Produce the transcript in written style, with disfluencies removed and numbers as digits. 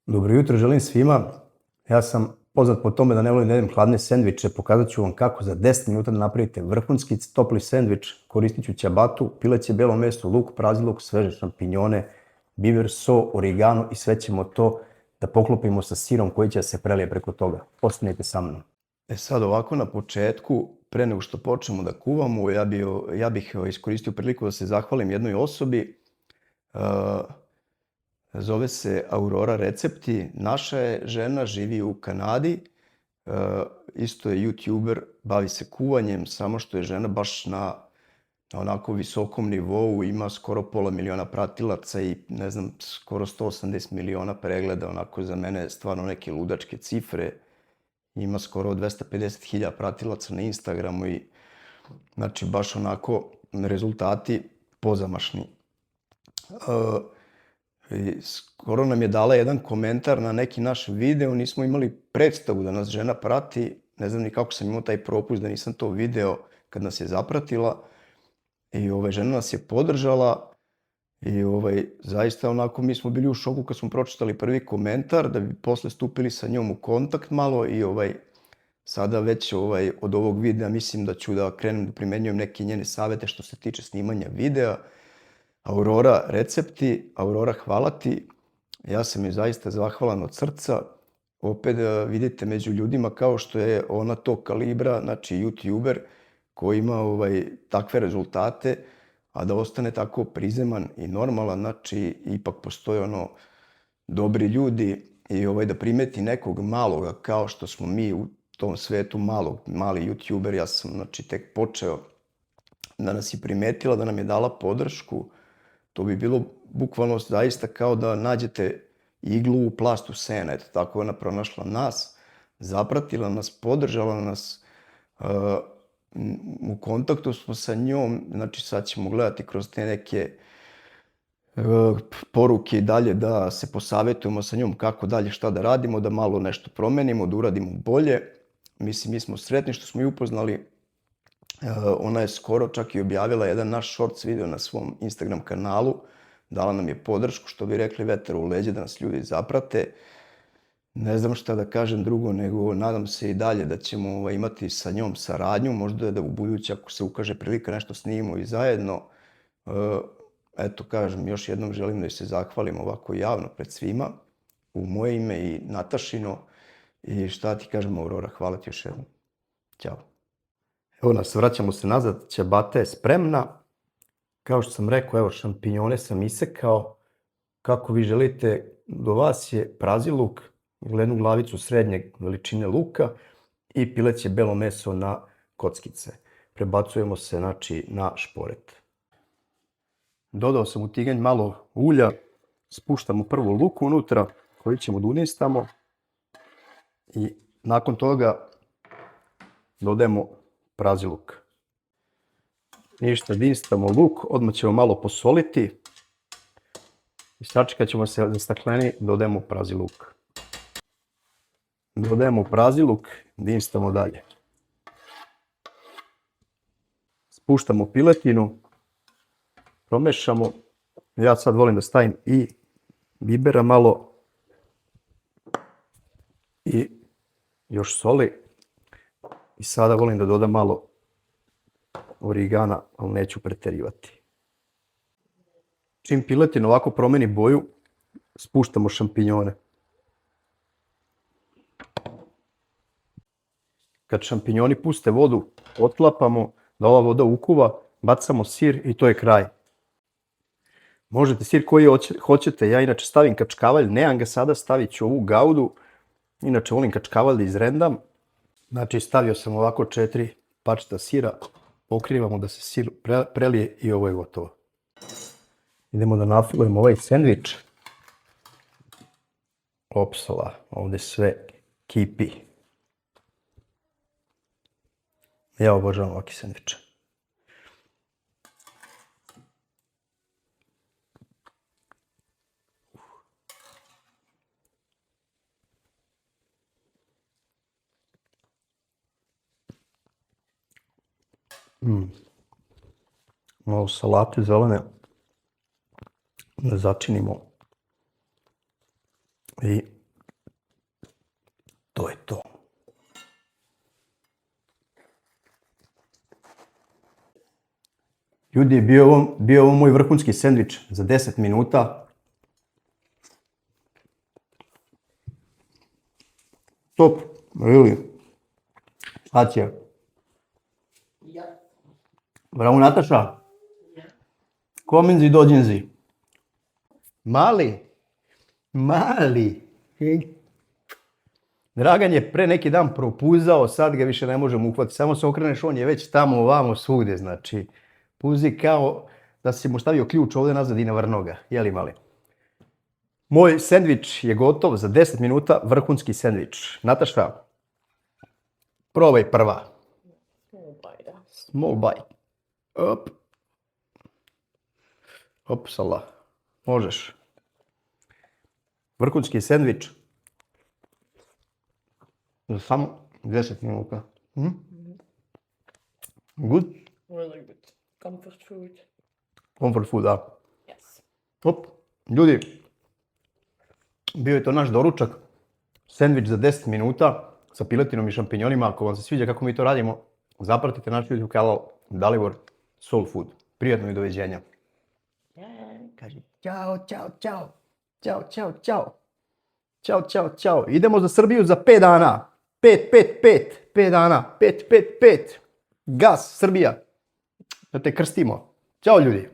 Dobro jutro, želim svima. Ja sam poznat po tome da ne volim da jedem hladne sendviče. Pokazat ću vam kako za 10 minuta da napravite vrhunski topli sendvič. Koristit ću ćabatu, pileće belo meso, luk, prazi luk, sveže šampinjone, biber, so, origano i sve ćemo to da poklopimo sa sirom koji će se prelije preko toga. Ostanite sa mnom. Sad ovako na početku, pre nego što počnemo da kuvamo, ja bih iskoristio priliku da se zahvalim jednoj osobi. Zove se Aurora Recepti, naša je žena, živi u Kanadi, isto je youtuber, bavi se kuvanjem, samo što je žena baš na onako visokom nivou, ima skoro pola miliona pratilaca i ne znam, skoro 180 miliona pregleda, onako za mene stvarno neke ludačke cifre, ima skoro 250.000 pratilaca na Instagramu i znači baš onako rezultati pozamašni. Skoro nam je dala jedan komentar na neki naš video, nismo imali predstavu da nas žena prati, ne znam ni kako sam imao taj propust da nisam to video kad nas je zapratila i žena nas je podržala i zaista onako mi smo bili u šoku kad smo pročitali prvi komentar da bi posle stupili sa njom u kontakt malo i sada već od ovog videa mislim da ću da krenem da primenjujem neke njene savete što se tiče snimanja videa. Aurora Recepti, Aurora hvala ti, ja sam joj zaista zahvalan od srca, opet vidite među ljudima kao što je ona tog kalibra, znači youtuber koji ima takve rezultate, a da ostane tako prizeman i normalan, znači ipak postoje dobri ljudi i da primeti nekog maloga kao što smo mi u tom svetu mali youtuber, ja sam znači tek počeo da nas je primetila, da nam je dala podršku. To bi bilo bukvalno zaista kao da nađete iglu u plastu sena. Eto, tako je ona pronašla nas, zapratila nas, podržala nas. U kontaktu smo sa njom, znači sad ćemo gledati kroz te neke poruke i dalje da se posavetujemo sa njom kako dalje, šta da radimo, da malo nešto promenimo, da uradimo bolje. Mislim, mi smo sretni što smo ju upoznali. Ona je skoro čak i objavila jedan naš shorts video na svom Instagram kanalu, dala nam je podršku, što bi rekli vetar u leđe, da nas ljudi zaprate. Ne znam šta da kažem drugo, nego nadam se i dalje da ćemo imati sa njom saradnju, možda da u buduće ako se ukaže prilika nešto snimimo i zajedno. Eto kažem, još jednom želim da joj se zahvalim ovako javno pred svima, u moje ime i Natašino. I šta ti kažem, Aurora, hvala ti još jednom. Ćao. Evo nas, vraćamo se nazad, ćebata je spremna. Kao što sam rekao, evo šampinjone sam isekao. Kako vi želite, do vas je prazi luk, jednu glavicu srednje veličine luka i pileće belo meso na kockice. Prebacujemo se znači na šporet. Dodao sam u tiganj malo ulja, spuštamo prvo luk unutra koji ćemo da uništamo i nakon toga dodajemo prazi luk. Ništa, dinstamo luk, odmah ćemo malo posoliti i sačekat ćemo se da stakleni, dodajemo prazi luk. Dodajemo prazi luk, dinstamo dalje. Spuštamo piletinu, promešamo. Ja sad volim da stavim i bibera malo i još soli. I sada volim da dodam malo origana, ali neću preterivati. Čim piletina ovako promeni boju, spuštamo šampinjone. Kad šampinjoni puste vodu, otklapamo da ova voda ukuva, bacamo sir i to je kraj. Možete sir koji hoćete, ja inače stavim kačkavalj, nemam ga sada, stavit ću ovu gaudu. Inače volim kačkavalj da izrendam. Znači stavio sam ovako 4 parčeta sira, pokrivamo da se sir prelije i ovo je gotovo. Idemo da nafilujemo ovaj sendvič. Opsala, ovdje sve kipi. Ja obožavam ovakve sendviče. Malo salate zelene da začinimo I to je to. Ljudi, bio je ovo moj vrhunski sendvič za 10 minuta. Top, really. Acija. Ja. Bravo, Nataša. Ja. Kominzi dođenzi. Mali. Dragan je pre neki dan propuzao, sad ga više ne možemo uhvatiti. Samo se okreneš, on je već tamo, ovamo, svugdje, znači. Puzi kao da si mu stavio ključ ovdje nazad i navrnuo ga. Jeli mali? Moj sendvič je gotov za 10 minuta, vrhunski sendvič. Nataša, probaj prva. Small bite. Op. Opsala. Možeš. Vrhunski sendvič. Za samo 10 minuta. Good? Really good. Comfort food. Comfort food, da. Yes. Op. Ljudi, bio je to naš doručak. Sendvič za 10 minuta sa piletinom i šampinjonima. Ako vam se sviđa kako mi to radimo, zapratite naš YouTube kanal Dalibor Soul Food. Prijatno i doviđenja. Kaže ćao, ćao, ćao. Ćao, ćao, ćao. Ćao, ćao, ćao. Idemo za Srbiju za 5 dana. 5 dana. 5. Gas, Srbija. Da te krstimo. Ćao ljudi.